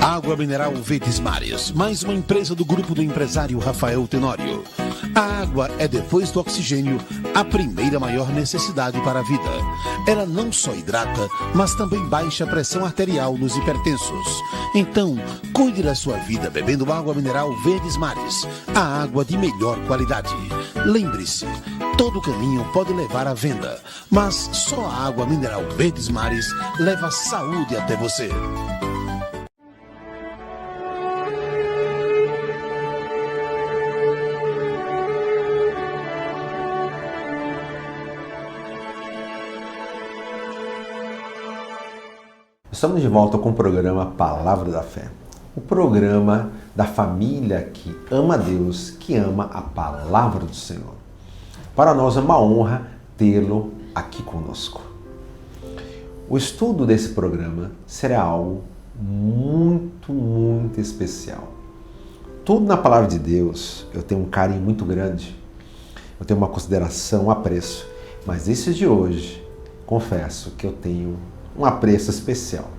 Água mineral Verdes Mares, mais uma empresa do grupo do empresário Rafael Tenório. A água é, depois do oxigênio, a primeira maior necessidade para a vida. Ela não só hidrata, mas também baixa a pressão arterial nos hipertensos. Então, cuide da sua vida bebendo água mineral Verdes Mares, a água de melhor qualidade. Lembre-se, todo caminho pode levar à venda, mas só a água mineral Verdes Mares leva saúde até você. Estamos de volta com o programa Palavra da Fé, o programa da família que ama a Deus, que ama a Palavra do Senhor. Para nós é uma honra tê-lo aqui conosco. O estudo desse programa será algo muito especial. Tudo na Palavra de Deus eu tenho um carinho muito grande, eu tenho uma consideração, um apreço, mas esse de hoje, confesso que eu tenho um apreço especial.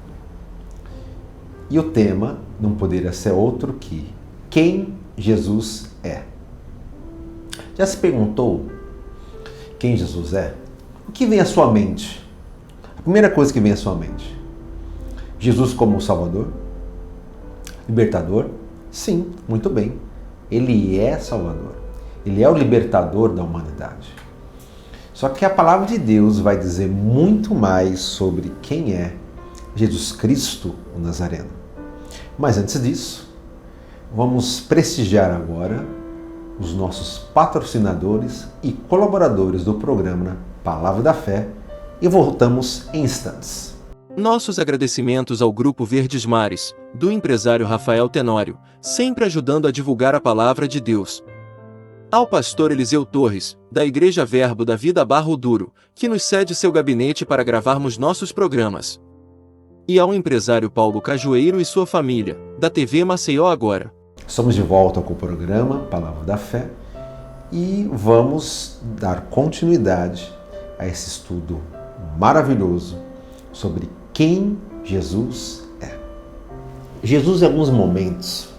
E o tema não poderia ser outro que quem Jesus é. Já se perguntou quem Jesus é? O que vem à sua mente? A primeira coisa que vem à sua mente: Jesus como Salvador? Libertador? Sim, muito bem. Ele é Salvador. Ele é o libertador da humanidade. Só que a palavra de Deus vai dizer muito mais sobre quem é Jesus Cristo, o Nazareno. Mas antes disso, vamos prestigiar agora os nossos patrocinadores e colaboradores do programa Palavra da Fé e voltamos em instantes. Nossos agradecimentos ao Grupo Verdes Mares, do empresário Rafael Tenório, sempre ajudando a divulgar a Palavra de Deus. Ao pastor Eliseu Torres, da Igreja Verbo da Vida Barro Duro, que nos cede seu gabinete para gravarmos nossos programas. E ao empresário Paulo Cajueiro e sua família, da TV Maceió Agora. Estamos de volta com o programa Palavra da Fé e vamos dar continuidade a esse estudo maravilhoso sobre quem Jesus é. Jesus, em alguns momentos,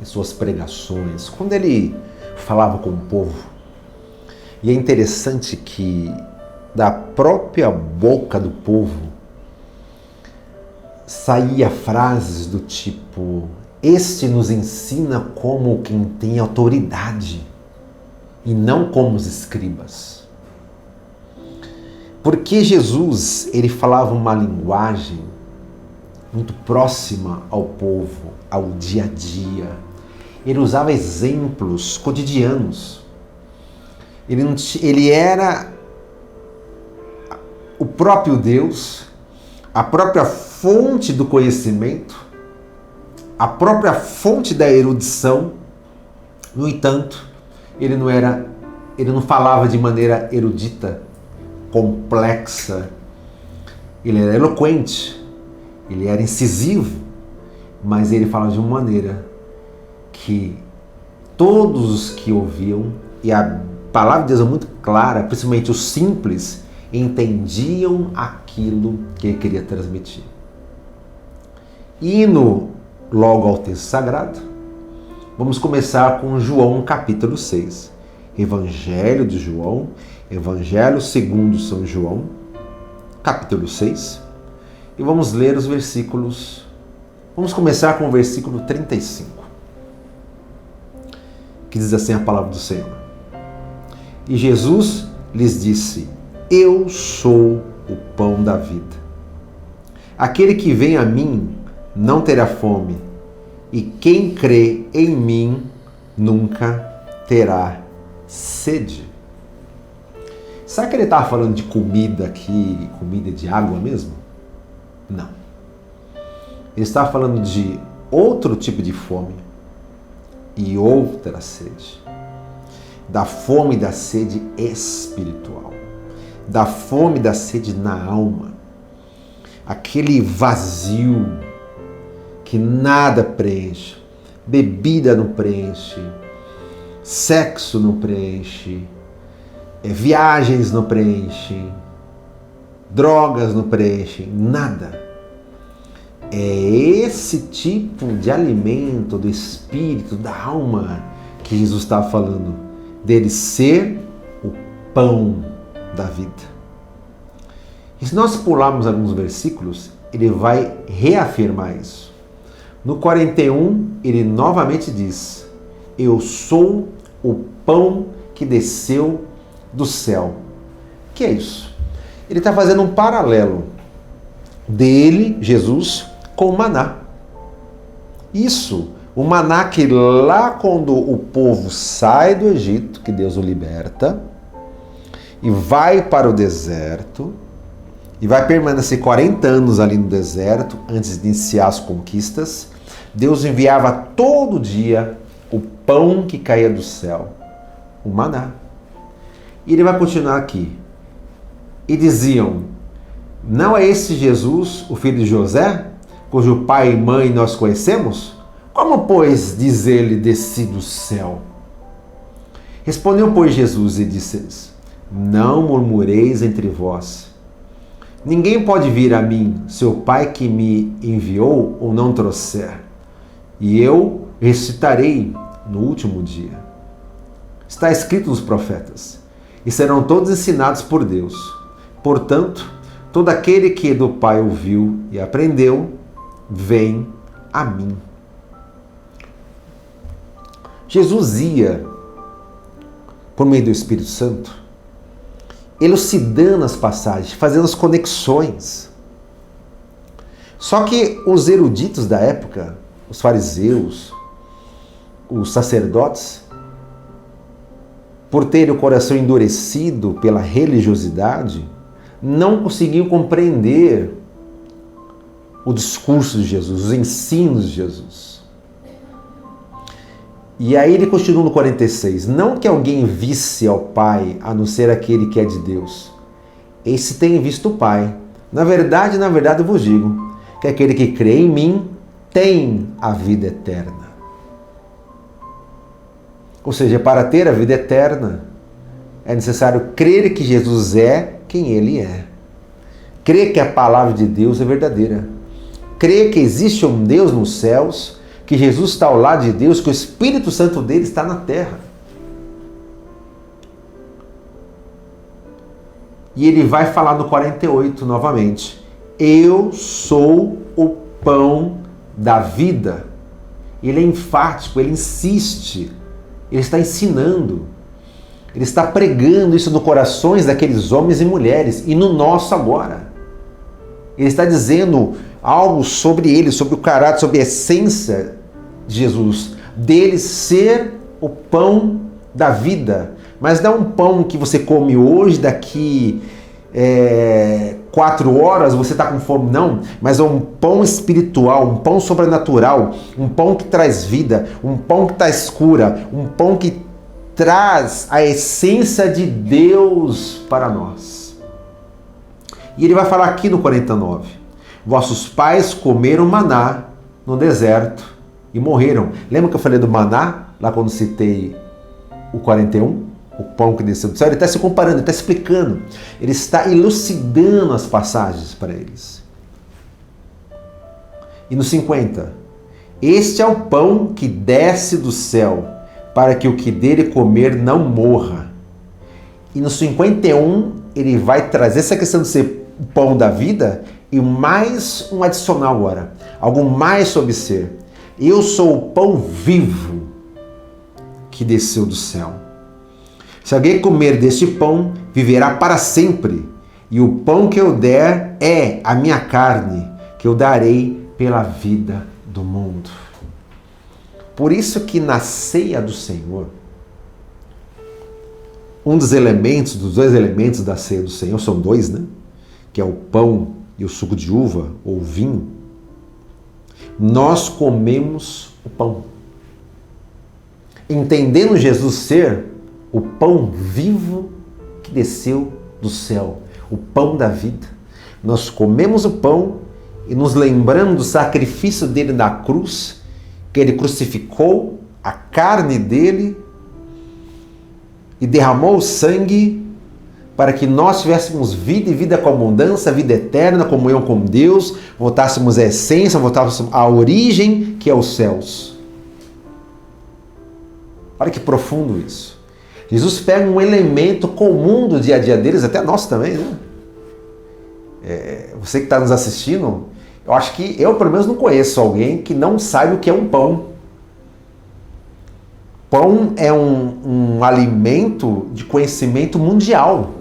em suas pregações, quando ele falava com o povo, e é interessante que da própria boca do povo saía frases do tipo: este nos ensina como quem tem autoridade e não como os escribas. Porque Jesus, ele falava uma linguagem muito próxima ao povo, ao dia a dia. Ele usava exemplos cotidianos. Ele era o próprio Deus, a própria fonte do conhecimento, a própria fonte da erudição. No entanto, ele não falava de maneira erudita, complexa. Ele era eloquente, ele era incisivo, mas ele falava de uma maneira que todos os que ouviam, e a palavra de Deus é muito clara, principalmente os simples, entendiam aquilo que ele queria transmitir. Indo logo ao texto sagrado, vamos começar com João capítulo 6. Evangelho de João, Evangelho segundo São João, capítulo 6. E vamos ler os versículos. Vamos começar com o versículo 35. Que diz assim a palavra do Senhor. E Jesus lhes disse: eu sou o pão da vida. Aquele que vem a mim não terá fome, e quem crê em mim nunca terá sede. Será que ele estava falando de comida aqui, comida de água mesmo? Não. Ele estava falando de outro tipo de fome e outra sede. Da fome e da sede espiritual. Da fome e da sede na alma. Aquele vazio que nada preenche. Bebida não preenche. Sexo não preenche. Viagens não preenchem. Drogas não preenchem. Nada. É esse tipo de alimento do espírito, da alma, que Jesus está falando, dele ser o pão da vida. E se nós pularmos alguns versículos, ele vai reafirmar isso. No 41, ele novamente diz: eu sou o pão que desceu do céu. O que é isso? Ele está fazendo um paralelo dele, Jesus, com o maná. Isso, o maná que lá quando o povo sai do Egito, que Deus o liberta, e vai para o deserto, e vai permanecer 40 anos ali no deserto, antes de iniciar as conquistas, Deus enviava todo dia o pão que caía do céu, o maná. E ele vai continuar aqui. E diziam: não é esse Jesus, o filho de José, cujo pai e mãe nós conhecemos? Como, pois, diz ele, desci do céu? Respondeu, pois, Jesus e disse-lhes: não murmureis entre vós. Ninguém pode vir a mim se o Pai que me enviou ou não trouxer, e eu ressuscitarei no último dia. Está escrito nos profetas, e serão todos ensinados por Deus. Portanto, todo aquele que do Pai ouviu e aprendeu, vem a mim. Jesus ia, por meio do Espírito Santo, elucidando as passagens, fazendo as conexões. Só que os eruditos da época, os fariseus, os sacerdotes, por terem o coração endurecido pela religiosidade, não conseguiam compreender o discurso de Jesus, os ensinos de Jesus. E aí ele continua no 46, não que alguém visse ao Pai, a não ser aquele que é de Deus. Esse tem visto o Pai. Na verdade eu vos digo, que aquele que crê em mim tem a vida eterna. Ou seja, para ter a vida eterna, é necessário crer que Jesus é quem Ele é. Crer que a palavra de Deus é verdadeira. Crer que existe um Deus nos céus, que Jesus está ao lado de Deus, que o Espírito Santo dele está na terra. E ele vai falar no 48 novamente: eu sou o pão da vida. Ele é enfático, ele insiste, ele está ensinando, ele está pregando isso nos corações daqueles homens e mulheres e no nosso agora. Ele está dizendo algo sobre ele, sobre o caráter, sobre a essência de Jesus, dele ser o pão da vida. Mas não é um pão que você come hoje, daqui 4 horas você está com fome, não. Mas é um pão espiritual, um pão sobrenatural, um pão que traz vida, um pão que traz cura, um pão que traz a essência de Deus para nós. E ele vai falar aqui no 49, vossos pais comeram maná no deserto e morreram. Lembra que eu falei do maná, lá quando citei o 41? O pão que desceu do céu. Ele está se comparando, ele está explicando. Ele está elucidando as passagens para eles. E no 50, este é o pão que desce do céu, para que o que dele comer não morra. E no 51, ele vai trazer essa questão de ser o pão da vida e mais um adicional agora. Algo mais sobre ser. Eu sou o pão vivo que desceu do céu. Se alguém comer deste pão, viverá para sempre. E o pão que eu der é a minha carne, que eu darei pela vida do mundo. Por isso que na ceia do Senhor, um dos dois elementos da ceia do Senhor, são dois, né? Que é o pão e o suco de uva, ou o vinho. Nós comemos o pão. Entendendo Jesus ser o pão vivo que desceu do céu, o pão da vida. Nós comemos o pão e nos lembramos do sacrifício dele na cruz, que ele crucificou a carne dele e derramou o sangue para que nós tivéssemos vida e vida com abundância, vida eterna, comunhão com Deus, voltássemos à essência, voltássemos à origem, que é os céus. Olha que profundo isso. Jesus pega um elemento comum do dia a dia deles, até nós também, né? Você que está nos assistindo, eu acho que eu, pelo menos, não conheço alguém que não saiba o que é um pão. Pão é um alimento de conhecimento mundial.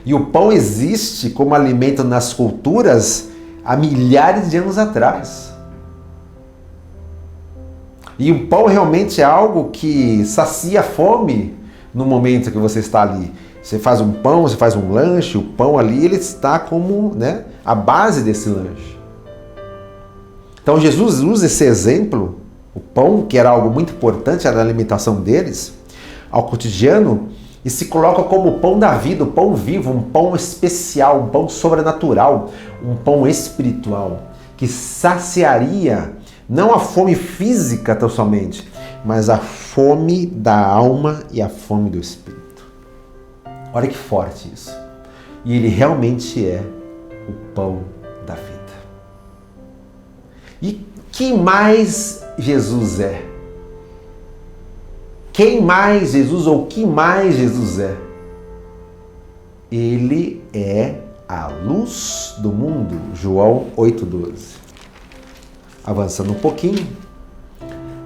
E o pão existe como alimento nas culturas há milhares de anos atrás. E o pão realmente é algo que sacia a fome no momento que você está ali. Você faz um pão, você faz um lanche, o pão ali ele está como, né, a base desse lanche. Então Jesus usa esse exemplo, o pão, que era algo muito importante na alimentação deles, ao cotidiano, e se coloca como o pão da vida, o pão vivo, um pão especial, um pão sobrenatural, um pão espiritual, que saciaria não a fome física tão somente, mas a fome da alma e a fome do espírito. Olha que forte isso. E ele realmente é o pão da vida. E que mais Jesus é? Quem mais Jesus ou que mais Jesus é? Ele é a luz do mundo. João 8,12. Avançando um pouquinho,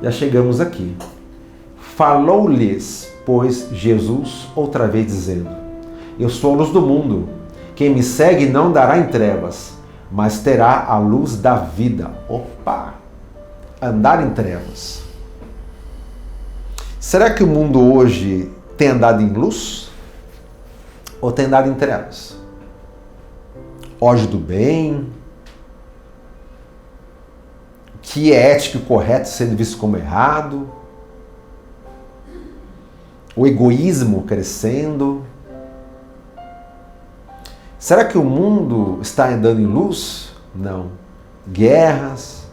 já chegamos aqui. Falou-lhes, pois, Jesus outra vez dizendo: eu sou a luz do mundo. Quem me segue não dará em trevas, mas terá a luz da vida. Opa! Andar em trevas. Será que o mundo hoje tem andado em luz? Ou tem andado em trevas? Ódio do bem, que é ético e correto sendo visto como errado, o egoísmo crescendo. Será que o mundo está andando em luz? Não. Guerras,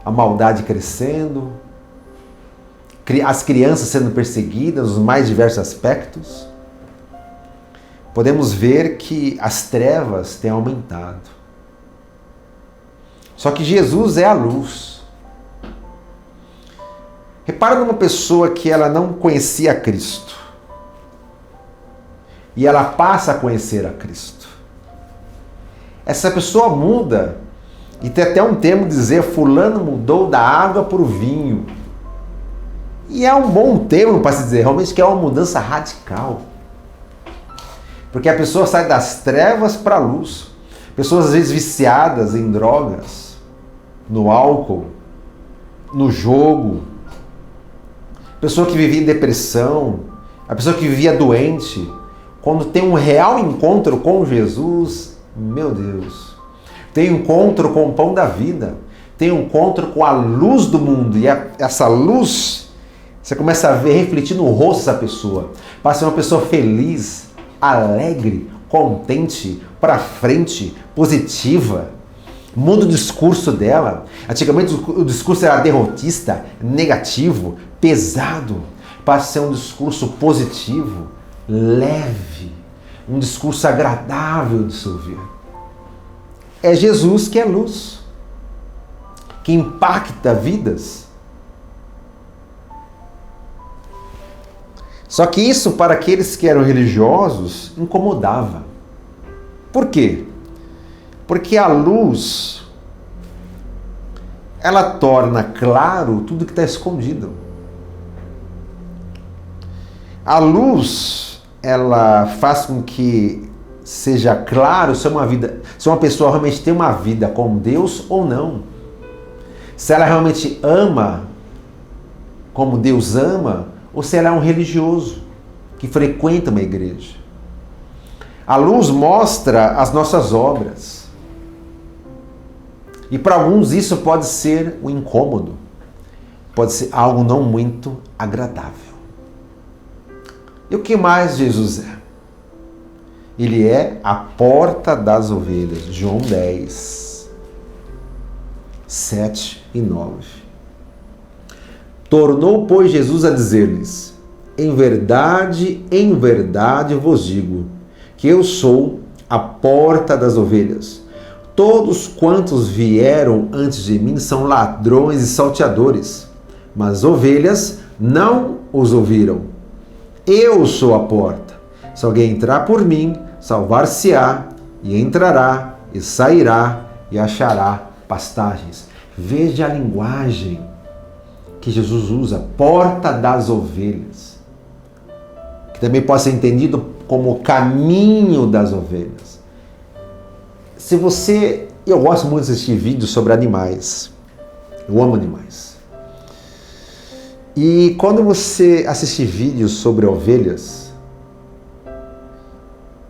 a maldade crescendo, as crianças sendo perseguidas nos mais diversos aspectos. Podemos ver que as trevas têm aumentado. Só que Jesus é a luz. Repara numa pessoa que ela não conhecia Cristo e ela passa a conhecer a Cristo. Essa pessoa muda, e tem até um termo dizer: fulano mudou da água para o vinho. E é um bom termo para se dizer, realmente, que é uma mudança radical. Porque a pessoa sai das trevas para a luz. Pessoas às vezes viciadas em drogas, no álcool, no jogo. Pessoa que vivia em depressão, a pessoa que vivia doente, quando tem um real encontro com Jesus, meu Deus, tem um encontro com o pão da vida, tem um encontro com a luz do mundo, e essa luz, você começa a ver, refletir no rosto dessa pessoa, para ser uma pessoa feliz, alegre, contente, para frente, positiva. Muda o discurso dela. Antigamente o discurso era derrotista, negativo, pesado, para ser um discurso positivo, leve, um discurso agradável de se ouvir. É Jesus que é luz, que impacta vidas. Só que isso, para aqueles que eram religiosos, incomodava. Por quê? Porque a luz, ela torna claro tudo que está escondido. A luz, ela faz com que seja claro se uma pessoa realmente tem uma vida com Deus ou não. Se ela realmente ama como Deus ama, ou se ela é um religioso que frequenta uma igreja. A luz mostra as nossas obras. E para alguns isso pode ser um incômodo, pode ser algo não muito agradável. E o que mais Jesus é? Ele é a porta das ovelhas. João 10, 7 e 9. Tornou, pois, Jesus a dizer-lhes: em verdade vos digo, que eu sou a porta das ovelhas. Todos quantos vieram antes de mim são ladrões e salteadores, mas ovelhas não os ouviram. Eu sou a porta. Se alguém entrar por mim, salvar-se-á, e entrará, e sairá, e achará pastagens. Veja a linguagem que Jesus usa, porta das ovelhas, que também pode ser entendido como caminho das ovelhas. Eu gosto muito de assistir vídeos sobre animais, eu amo animais. E quando você assistir vídeos sobre ovelhas,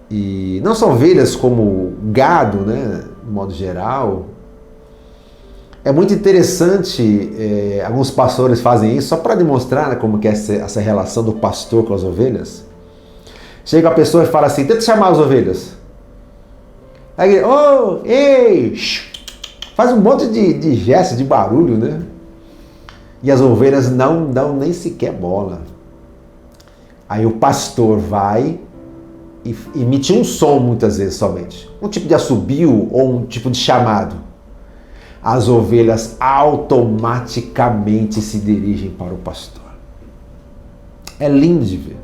e não só ovelhas como gado, né, de modo geral, é muito interessante, alguns pastores fazem isso só para demonstrar, né, como que é essa relação do pastor com as ovelhas. Chega a pessoa e fala assim, tenta chamar as ovelhas. Aí ele, ei, faz um monte de gestos, de barulho, né? E as ovelhas não dão nem sequer bola. Aí o pastor vai e emite um som muitas vezes somente. Um tipo de assobio ou um tipo de chamado. As ovelhas automaticamente se dirigem para o pastor. É lindo de ver.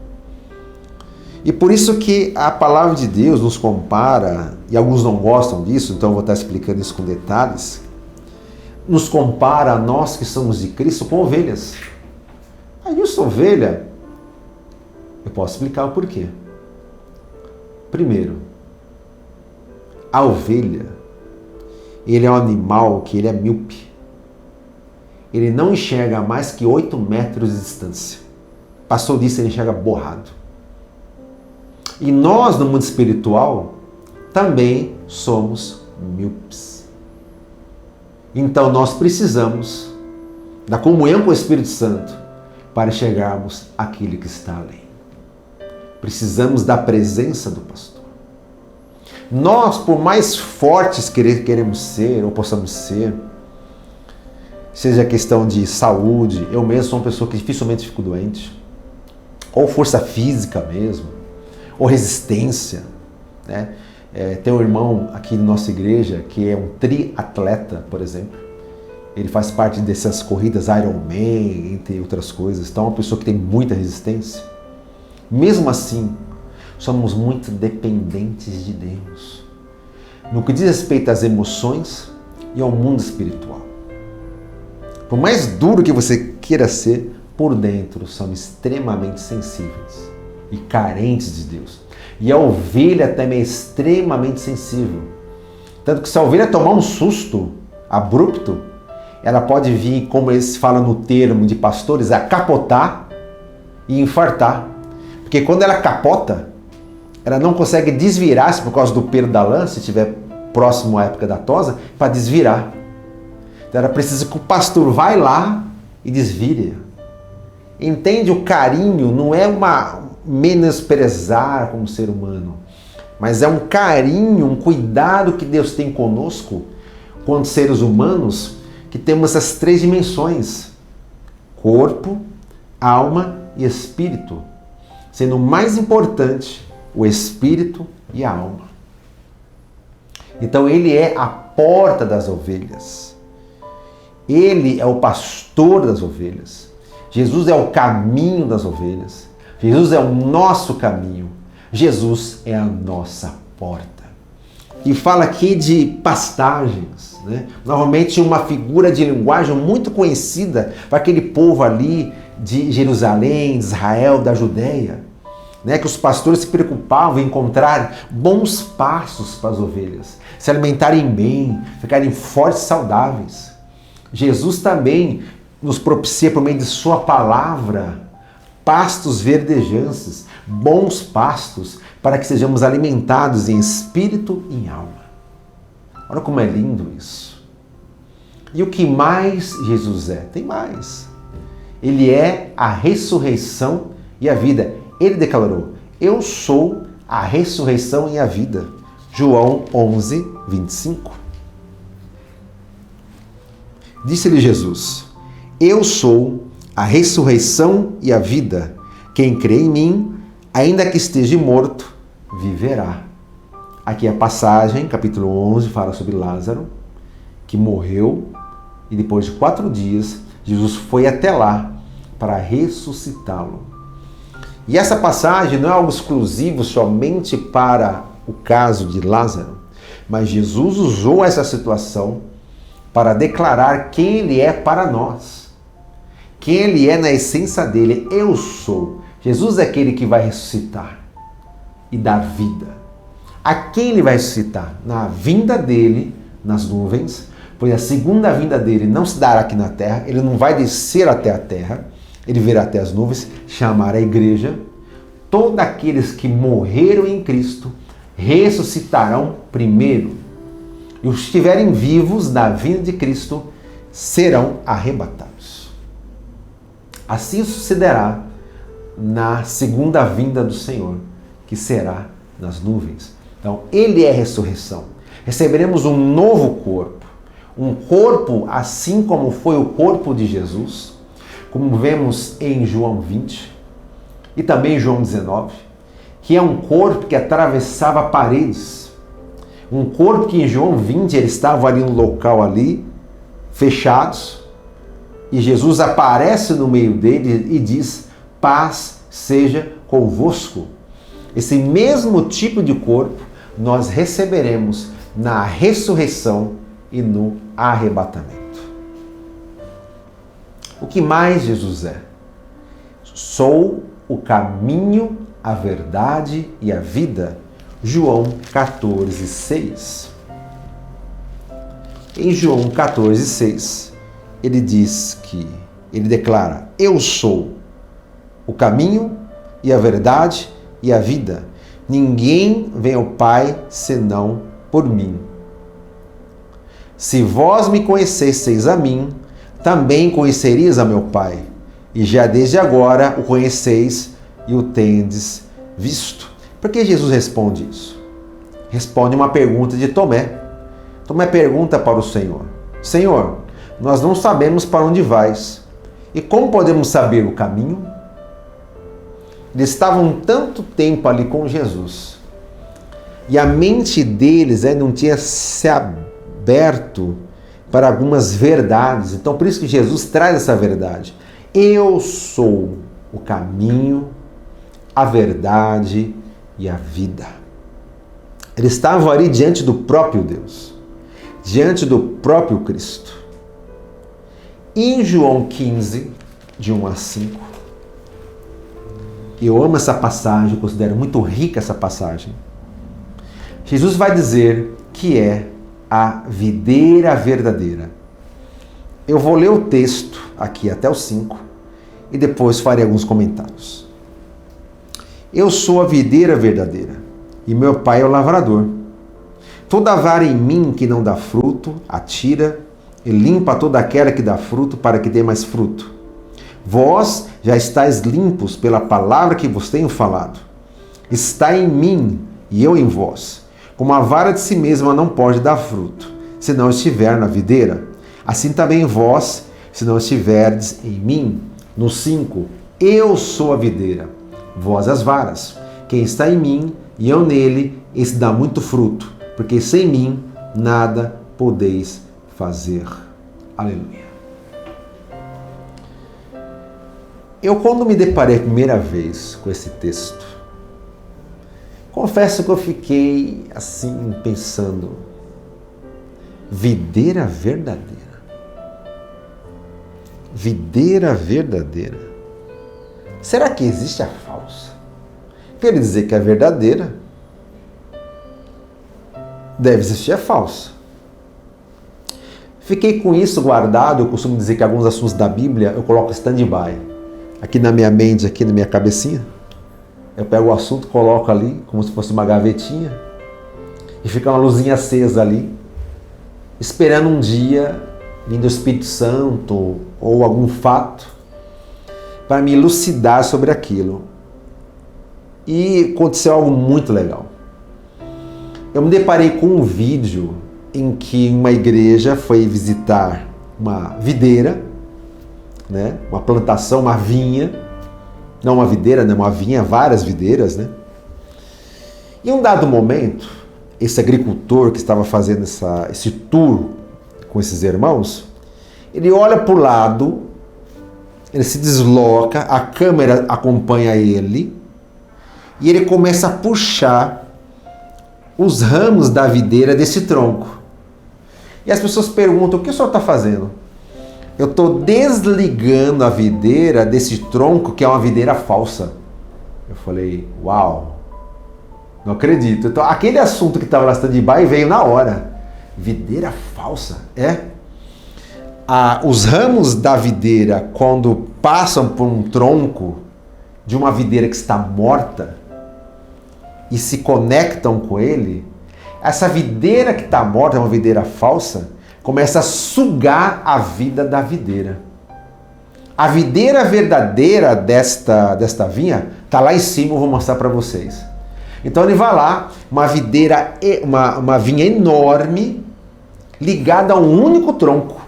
E por isso que a palavra de Deus nos compara, e alguns não gostam disso, então eu vou estar explicando isso com detalhes, nos compara a nós que somos de Cristo com ovelhas. Aí eu sou ovelha, eu posso explicar o porquê. Primeiro, a ovelha, ele é um animal que ele é míope. Ele não enxerga mais que 8 metros de distância. Passou disso, ele enxerga borrado. E nós, no mundo espiritual, também somos míopes. Então nós precisamos da comunhão com o Espírito Santo para chegarmos àquele que está além. Precisamos da presença do pastor. Nós, por mais fortes que queremos ser ou possamos ser, seja questão de saúde, eu mesmo sou uma pessoa que dificilmente fico doente, ou força física mesmo, ou resistência, né? Tem um irmão aqui na nossa igreja que é um triatleta, por exemplo. Ele faz parte dessas corridas Ironman, entre outras coisas. Então é uma pessoa que tem muita resistência. Mesmo assim, somos muito dependentes de Deus, no que diz respeito às emoções e ao mundo espiritual. Por mais duro que você queira ser, por dentro somos extremamente sensíveis e carentes de Deus. E a ovelha também é extremamente sensível. Tanto que se a ovelha tomar um susto abrupto, ela pode vir, como eles falam no termo de pastores, a capotar e infartar. Porque quando ela capota, ela não consegue desvirar-se por causa do pelo da lã, se estiver próximo à época da tosa, para desvirar. Então ela precisa que o pastor vá lá e desvire. Entende? O carinho não é uma menosprezar como ser humano, mas é um carinho, um cuidado que Deus tem conosco, quanto seres humanos, que temos essas 3 dimensões: corpo, alma e espírito, sendo mais importante o espírito e a alma. Então ele é a porta das ovelhas. Ele é o pastor das ovelhas. Jesus é o caminho das ovelhas. Jesus é o nosso caminho. Jesus é a nossa porta. E fala aqui de pastagens, né? Novamente uma figura de linguagem muito conhecida para aquele povo ali de Jerusalém, de Israel, da Judéia, né? Que os pastores se preocupavam em encontrar bons pastos para as ovelhas, se alimentarem bem, ficarem fortes e saudáveis. Jesus também nos propicia, por meio de sua palavra, pastos verdejantes, bons pastos, para que sejamos alimentados em espírito e em alma. Olha como é lindo isso. E o que mais Jesus é? Tem mais. Ele é a ressurreição e a vida. Ele declarou: eu sou a ressurreição e a vida. João 11, 25. Disse-lhe Jesus: eu sou a ressurreição e a vida. Quem crê em mim, ainda que esteja morto, viverá. Aqui a passagem, capítulo 11, fala sobre Lázaro, que morreu e depois de 4 dias, Jesus foi até lá para ressuscitá-lo. E essa passagem não é algo exclusivo somente para o caso de Lázaro, mas Jesus usou essa situação para declarar quem Ele é para nós. Quem Ele é na essência dele. Eu sou. Jesus é aquele que vai ressuscitar e dar vida. A quem Ele vai ressuscitar? Na vinda dele, nas nuvens, pois a segunda vinda dele não se dará aqui na terra, Ele não vai descer até a terra, Ele virá até as nuvens, chamar a igreja. Todos aqueles que morreram em Cristo ressuscitarão primeiro. E os que estiverem vivos na vinda de Cristo serão arrebatados. Assim sucederá na segunda vinda do Senhor, que será nas nuvens. Então, Ele é a ressurreição. Receberemos um novo corpo. Um corpo assim como foi o corpo de Jesus, como vemos em João 20 e também em João 19, que é um corpo que atravessava paredes. Um corpo que em João 20 ele estava ali no local ali, fechados, e Jesus aparece no meio dele e diz: paz seja convosco. Esse mesmo tipo de corpo nós receberemos na ressurreição e no arrebatamento. O que mais Jesus é? Sou o caminho, a verdade e a vida. João 14:6. Em João 14:6, ele diz que, ele declara: eu sou o caminho e a verdade e a vida. Ninguém vem ao Pai senão por mim. Se vós me conhecesseis a mim, também conhecerias a meu Pai, e já desde agora o conheceis e o tendes visto. Por que Jesus responde isso? Responde uma pergunta de Tomé. Tomé pergunta para o Senhor: Senhor, nós não sabemos para onde vais, e como podemos saber o caminho? Eles estavam tanto tempo ali com Jesus, e a mente deles não tinha se aberto para algumas verdades. Então por isso que Jesus traz essa verdade. Eu sou o caminho, a verdade e a vida. Eles estavam ali diante do próprio Deus, diante do próprio Cristo. Em João 15, de 1 a 5, eu amo essa passagem, eu considero muito rica essa passagem. Jesus vai dizer que é a videira verdadeira. Eu vou ler o texto aqui até o 5 e depois farei alguns comentários. Eu sou a videira verdadeira e meu Pai é o lavrador. Toda vara em mim que não dá fruto, atira e limpa toda aquela que dá fruto para que dê mais fruto. Vós já estáis limpos pela palavra que vos tenho falado. Está em mim e eu em vós. Como a vara de si mesma não pode dar fruto, se não estiver na videira, assim também vós, se não estiverdes em mim. No 5, eu sou a videira, vós as varas. Quem está em mim e eu nele, esse dá muito fruto, porque sem mim nada podeis fazer. Aleluia. Eu, quando me deparei a primeira vez com esse texto, confesso que eu fiquei assim pensando: videira verdadeira. Videira verdadeira. Será que existe a falsa? Quer dizer que a verdadeira deve existir a falsa. Fiquei com isso guardado. Eu costumo dizer que alguns assuntos da Bíblia eu coloco stand-by. Aqui na minha mente, aqui na minha cabecinha. Eu pego o assunto, coloco ali, como se fosse uma gavetinha, e fica uma luzinha acesa ali, esperando um dia, vindo do Espírito Santo, ou algum fato, para me elucidar sobre aquilo. E aconteceu algo muito legal. Eu me deparei com um vídeo em que uma igreja foi visitar uma videira, né, uma plantação, uma vinha, Não uma videira, né? Uma vinha, várias videiras, né? Em um dado momento, esse agricultor que estava fazendo esse tour com esses irmãos, ele olha para o lado, ele se desloca, a câmera acompanha ele e ele começa a puxar os ramos da videira desse tronco. E as pessoas perguntam: o que o senhor está fazendo? Eu estou desligando a videira desse tronco que é uma videira falsa. Eu falei: uau, não acredito. Então, aquele assunto que estava lá stand-by veio na hora. Videira falsa? Os ramos da videira, quando passam por um tronco de uma videira que está morta e se conectam com ele, essa videira que está morta, uma videira falsa, começa a sugar a vida da videira. A videira verdadeira desta vinha está lá em cima, eu vou mostrar para vocês. Então ele vai lá, uma vinha enorme, ligada a um único tronco.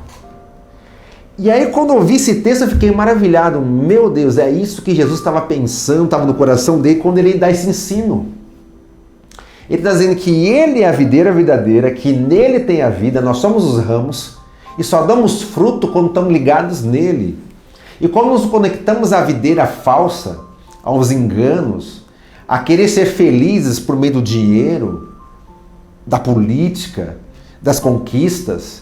E aí quando eu vi esse texto eu fiquei maravilhado. Meu Deus, é isso que Jesus estava pensando, estava no coração dele quando ele dá esse ensino. Ele está dizendo que ele é a videira verdadeira, que nele tem a vida, nós somos os ramos e só damos fruto quando estamos ligados nele. E quando nos conectamos à videira falsa, aos enganos, a querer ser felizes por meio do dinheiro, da política, das conquistas,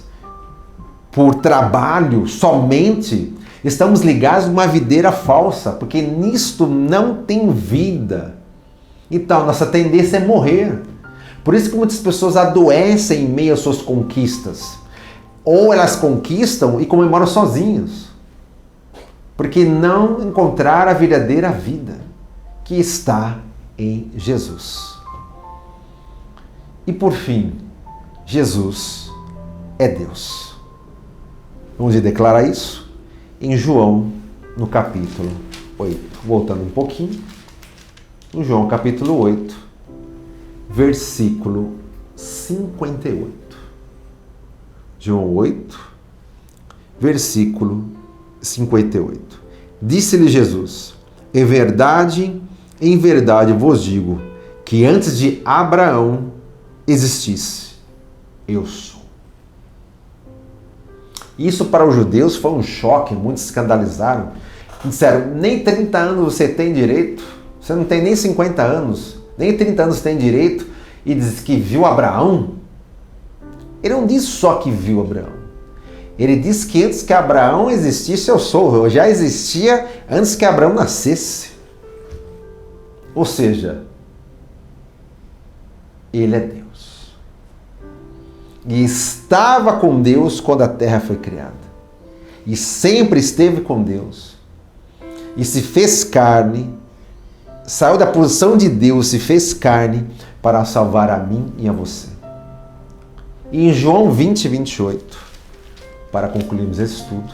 por trabalho somente, estamos ligados a uma videira falsa, porque nisto não tem vida. Então, nossa tendência é morrer. Por isso que muitas pessoas adoecem em meio às suas conquistas. Ou elas conquistam e comemoram sozinhos. Porque não encontraram a verdadeira vida, que está em Jesus. E por fim, Jesus é Deus. Vamos declarar isso em João, no capítulo 8. Voltando um pouquinho. No João capítulo 8, versículo 58. João 8, versículo 58. Disse-lhe Jesus: em verdade vos digo, que antes de Abraão existisse, eu sou. Isso para os judeus foi um choque, muitos se escandalizaram. Disseram: nem 30 anos você tem direito? Você não tem nem 50 anos, nem 30 anos tem direito, e diz que viu Abraão? Ele não diz só que viu Abraão. Ele diz que antes que Abraão existisse, eu sou. Eu já existia antes que Abraão nascesse. Ou seja, ele é Deus. E estava com Deus quando a terra foi criada. E sempre esteve com Deus. E se fez carne, saiu da posição de Deus, se fez carne para salvar a mim e a você. E em João 20, 28, para concluirmos esse estudo,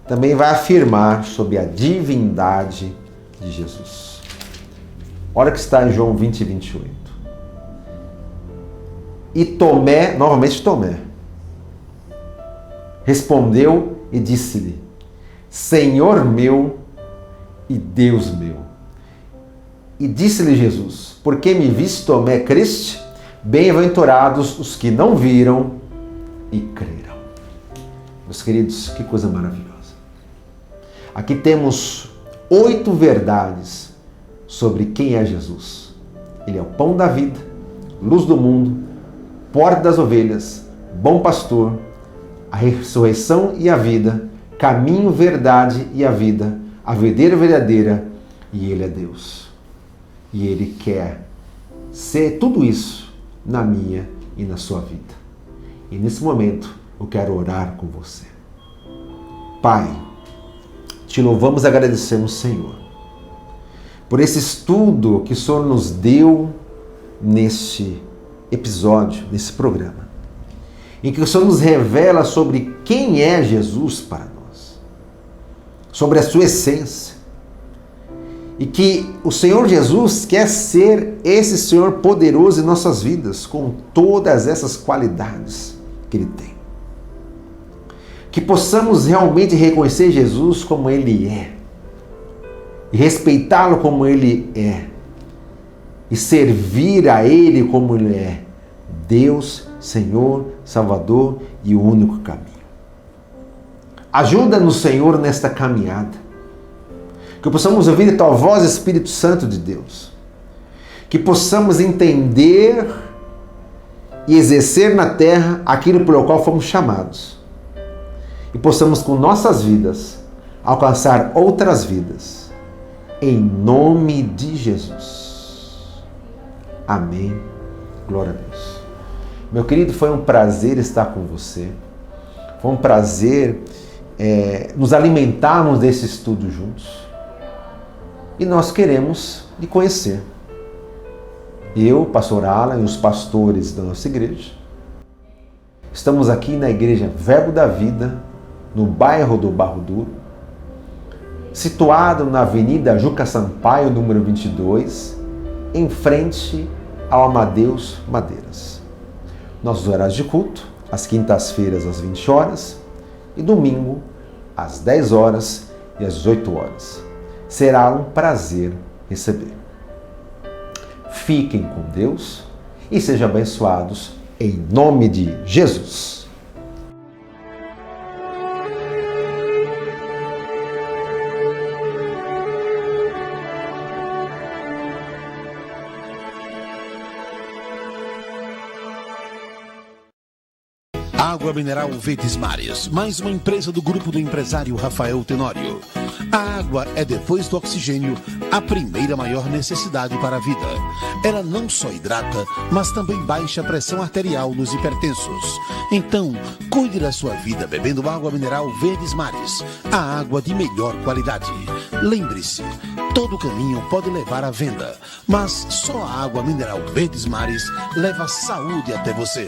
também vai afirmar sobre a divindade de Jesus. Olha o que está em João 20, 28. E Tomé, novamente Tomé, respondeu e disse-lhe: Senhor meu e Deus meu. E disse-lhe Jesus: porque me viste, Tomé, creste? Bem-aventurados os que não viram e creram. Meus queridos, que coisa maravilhosa. Aqui temos 8 verdades sobre quem é Jesus. Ele é o pão da vida, luz do mundo, porta das ovelhas, bom pastor, a ressurreição e a vida, caminho, verdade e a vida, a videira verdadeira, e Ele é Deus. E Ele quer ser tudo isso na minha e na sua vida. E nesse momento eu quero orar com você. Pai, te louvamos e agradecemos, Senhor, por esse estudo que o Senhor nos deu neste episódio, nesse programa, em que o Senhor nos revela sobre quem é Jesus para nós, sobre a sua essência, e que o Senhor Jesus quer ser esse Senhor poderoso em nossas vidas, com todas essas qualidades que Ele tem. Que possamos realmente reconhecer Jesus como Ele é. e respeitá-lo como Ele é, e servir a Ele como Ele é, Deus, Senhor, Salvador e o único caminho. Ajuda-nos, Senhor, nesta caminhada, que possamos ouvir a Tua voz, Espírito Santo de Deus, que possamos entender e exercer na terra aquilo pelo qual fomos chamados, e possamos com nossas vidas alcançar outras vidas, em nome de Jesus. Amém. Glória a Deus. Meu querido, foi um prazer estar com você. Foi um prazer nos alimentarmos desse estudo juntos. E nós queremos lhe conhecer. Eu, pastor Alan, e os pastores da nossa igreja, estamos aqui na Igreja Verbo da Vida, no bairro do Barro Duro, situado na Avenida Juca Sampaio, número 22, em frente ao Amadeus Madeiras. Nossos horários de culto, às quintas-feiras às 20 horas e domingo às 10 horas e às 18 horas. Será um prazer receber. Fiquem com Deus e sejam abençoados em nome de Jesus. Água mineral Verdes Mares, mais uma empresa do grupo do empresário Rafael Tenório. A água é, depois do oxigênio, a primeira maior necessidade para a vida. Ela não só hidrata, mas também baixa a pressão arterial nos hipertensos. Então, cuide da sua vida bebendo água mineral Verdes Mares, a água de melhor qualidade. Lembre-se, todo caminho pode levar à venda, mas só a água mineral Verdes Mares leva saúde até você.